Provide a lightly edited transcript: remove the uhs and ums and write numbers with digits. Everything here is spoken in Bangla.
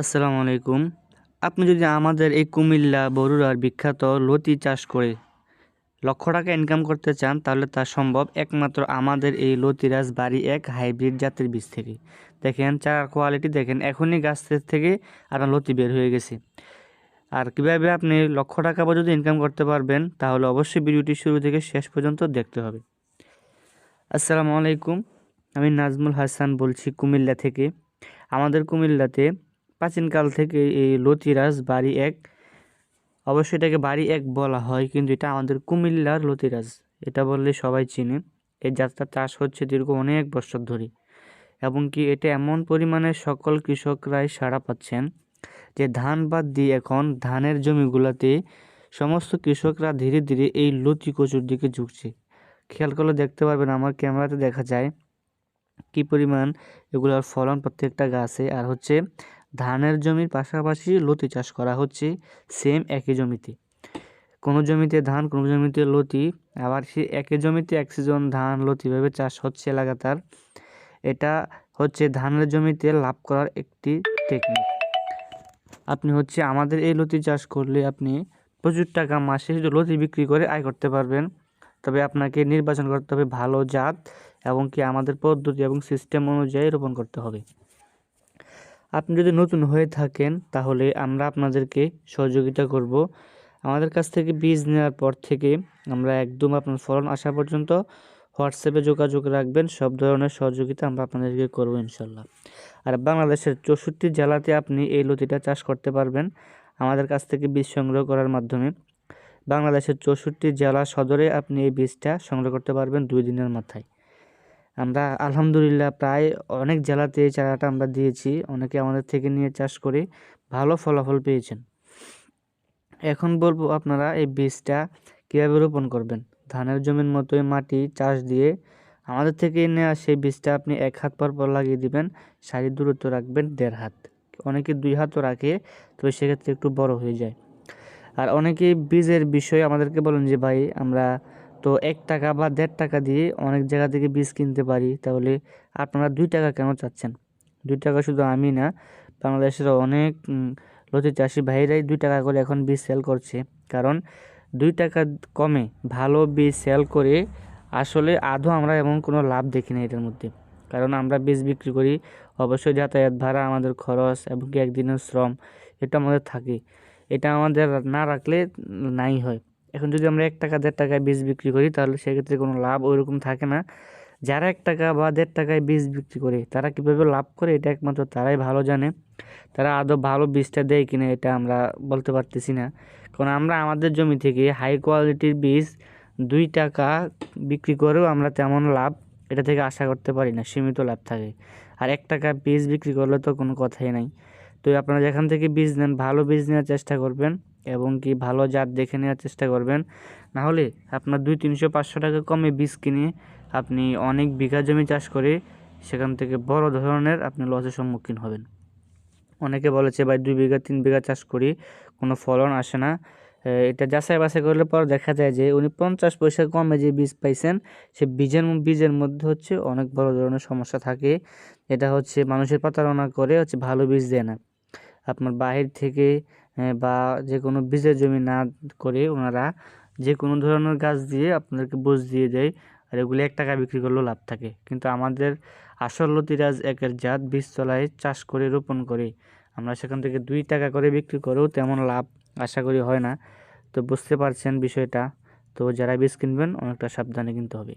আসসালামু আলাইকুম। আপনি যদি আমাদের এই কুমিল্লা বরুড়ার বিখ্যাত লতি চাষ করে লক্ষ টাকা ইনকাম করতে চান, তাহলে তা সম্ভব একমাত্র আমাদের এই লতিরাজ বাড়ি 1 হাইব্রিড জাতের বীজ থেকে। দেখেন চারার কোয়ালিটি দেখেন, এখনই গাছের থেকে আপনার লতি বের হয়ে গেছে। আর কিভাবে আপনি লক্ষ টাকা পর্যন্ত ইনকাম করতে পারবেন, তাহলে অবশ্যই ভিডিওটি শুরু থেকে শেষ পর্যন্ত দেখতে হবে। আসসালামু আলাইকুম, আমি নাজমুল হাসান বলছি কুমিল্লা থেকে। আমাদের কুমিল্লাতে প্রাচীনকাল থেকে এই লতিরাজ বাড়ি 1, অবশ্যই এটাকে বাড়ি 1 বলা হয়, কিন্তু এটা আমাদের কুমিল্লার লতিরাজ, এটা বললে সবাই চিনে। এই জাতটা চাষ হচ্ছে দীর্ঘ অনেক বছর ধরে, এবং কি এটা এমন পরিমাণে সকল কৃষকরাই সাড়া পাচ্ছেন যে ধান বাদ দিয়ে এখন ধানের জমিগুলোতে সমস্ত কৃষকরা ধীরে ধীরে এই লতি কচুর দিকে ঝুঁকছে। খেয়াল করলে দেখতে পারবেন, আমার ক্যামেরাতে দেখা যায় কি পরিমাণ এগুলোর ফলন প্রত্যেকটা গাছে। আর হচ্ছে ধানের জমির পাশাপাশি লতি চাষ করা হচ্ছে সেম একই জমিতে। কোনো জমিতে ধান, কোনো জমিতে লতি, আবার সে একই জমিতে এক সিজন ধান লতিভাবে চাষ হচ্ছে লাগাতার। এটা হচ্ছে ধানের জমিতে লাভ করার একটি টেকনিক। আপনি হচ্ছে আমাদের এই লতি চাষ করলে আপনি প্রচুর টাকা মাসে লতি বিক্রি করে আয় করতে পারবেন। তবে আপনাকে নির্বাচন করতে হবে ভালো জাত, এবং কি আমাদের পদ্ধতি এবং সিস্টেম অনুযায়ী রোপণ করতে হবে। আপনি যদি নতুন হয়ে থাকেন, তাহলে আমরা আপনাদেরকে সহযোগিতা করব। আমাদের কাছ থেকে বীজ নেওয়ার পর থেকে আমরা একদম আপনার ফলন আসা পর্যন্ত হোয়াটসঅ্যাপে যোগাযোগ রাখবেন, সব ধরনের সহযোগিতা আমরা আপনাদেরকে করব ইনশাল্লাহ। আর বাংলাদেশের 64 জেলাতে আপনি এই লতিটা চাষ করতে পারবেন আমাদের কাছ থেকে বীজ সংগ্রহ করার মাধ্যমে। বাংলাদেশের 64 জেলা সদরে আপনি এই বীজটা সংগ্রহ করতে পারবেন 2 দিনের মাথায়। আমরা আলহামদুলিল্লাহ প্রায় অনেক জেলাতে এই চারাটা আমরা দিয়েছি, অনেকে আমাদের থেকে নিয়ে চাষ করে ভালো ফলাফল পেয়েছেন। এখন বলবো আপনারা এই বীজটা কীভাবে রোপণ করবেন। ধানের জমির মতোই মাটি চাষ দিয়ে আমাদের থেকে নেওয়া সেই বীজটা আপনি 1 হাত পর লাগিয়ে দিবেন। সারির দূরত্ব রাখবেন 1.5 হাত, অনেকে 2 হাতও রাখে, তবে সেক্ষেত্রে একটু বড় হয়ে যায়। আর অনেকেই বীজের বিষয়ে আমাদেরকে বলেন যে ভাই, আমরা তো 1 টাকা বা 1.5 টাকা দিয়ে অনেক জায়গা থেকে বীজ কিনতে পারি, তাহলে আপনারা 2 টাকা কেন চাচ্ছেন? 2 টাকা শুধু আমি না, বাংলাদেশের অনেক লতি চাষি ভাইরাই 2 টাকা করে এখন বীজ সেল করছে। কারণ 2 টাকা কমে ভালো বীজ সেল করে আসলে আদৌ আমরা এমন কোনো লাভ দেখি না এটার মধ্যে। কারণ আমরা বীজ বিক্রি করি, অবশ্যই যাতায়াত ভাড়া, আমাদের খরচ এবং কি একদিনের শ্রম, এটা আমাদের থাকে। এটা আমাদের না রাখলে নাই হয়। এখন যদি আমরা 1 টাকা 1.5 টাকায় বীজ বিক্রি করি, তাহলে সেক্ষেত্রে কোনো লাভ ওইরকম থাকে না। যারা 1 টাকা বা 1.5 টাকায় বীজ বিক্রি করে, তারা কীভাবে লাভ করে এটা একমাত্র তারাই ভালো জানে। তারা আদৌ ভালো বীজটা দেয় কিনা এটা আমরা বলতে পারতেছি না। কারণ আমরা আমাদের জমি থেকে হাই কোয়ালিটির বীজ 2 টাকা বিক্রি করেও আমরা তেমন লাভ এটা থেকে আশা করতে পারি না, সীমিত লাভ থাকে। আর 1 টাকা বীজ বিক্রি করলে তো কোনো কথাই নাই। তো আপনারা যেখান থেকে বীজ নেন, ভালো বীজ নেওয়ার চেষ্টা করবেন, এবং কি ভালো জাত দেখে নেওয়ার চেষ্টা করবেন। না হলে আপনার 200-300-500 টাকা কমে বীজ কিনে আপনি অনেক বিঘা জমি চাষ করে সেখান থেকে বড় ধরনের আপনি লসের সম্মুখীন হবেন। অনেকে বলেছে ভাই 2 বিঘা 3 বিঘা চাষ করি, কোনো ফলন আসে না। এটা যাচাই বাছাই করলে পর দেখা যায় যে উনি 50 পয়সা কমে যে বীজ পাইছেন, সে বীজের মধ্যে হচ্ছে অনেক বড় ধরনের সমস্যা থাকে। এটা হচ্ছে মানুষের প্রতারণা করে হচ্ছে ভালো বীজ দেয় না। আপনার বাহির থেকে বা যে কোনো বীজের জমি না করে ওনারা যে কোনো ধরনের গাছ দিয়ে আপনাদেরকে বুঝ দিয়ে দেয়, আর এগুলি 1 টাকা বিক্রি করলেও লাভ থাকে। কিন্তু আমাদের আসল লতিরাজ 1-এর জাত বীজতলায় চাষ করে রোপণ করে আমরা সেখান থেকে 2 টাকা করে বিক্রি করেও তেমন লাভ আশা করি হয় না। তো বুঝতে পারছেন বিষয়টা। তো যারা বীজ কিনবেন অনেকটা সাবধানে কিনতে হবে।